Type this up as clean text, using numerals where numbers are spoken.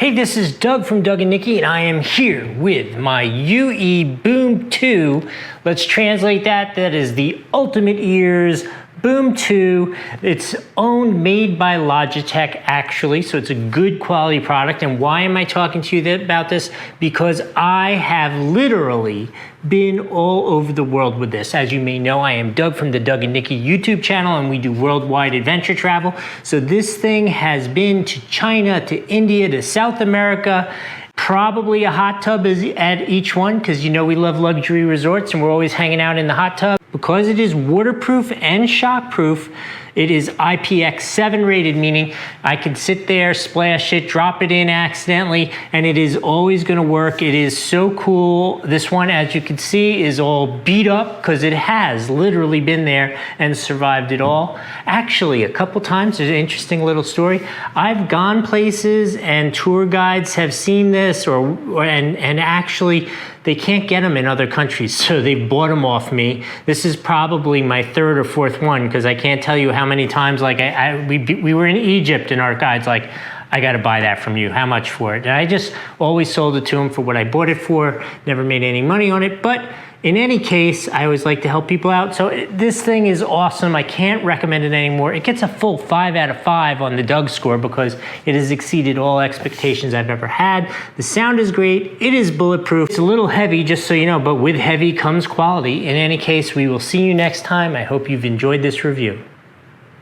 Hey, this is Doug from Doug and Nikki, and I am here with my UE Boom 2. Let's translate that. That is the Ultimate Ears Boom 2. It's made by Logitech, actually, so it's a good quality product. And why am I talking to you about this? Because I have literally been all over the world with this. As you may know, I am Doug from the Doug and Nikki YouTube channel, and we do worldwide adventure travel. So this thing has been to China, to India, to South America. Probably a hot tub is at each one, because you know we love luxury resorts and we're always hanging out in the hot tub. Because it is waterproof and shockproof, it is IPX7 rated, meaning I can sit there, splash it, drop it in accidentally, and it is always gonna work. It is so cool. This one, as you can see, is all beat up because it has literally been there and survived it all. Actually, a couple times, there's an interesting little story. I've gone places and tour guides have seen this, and actually, they can't get them in other countries, so they bought them off me. This is probably my third or fourth one, because I can't tell you how many times, like we were in Egypt and our guide's like, I gotta buy that from you, how much for it? And I just always sold it to them for what I bought it for, never made any money on it, but in any case, I always like to help people out. So this thing is awesome. I can't recommend it anymore. It gets a full 5 out of 5 on the Doug score because it has exceeded all expectations I've ever had. The sound is great. It is bulletproof. It's a little heavy, just so you know, but with heavy comes quality. In any case, we will see you next time. I hope you've enjoyed this review.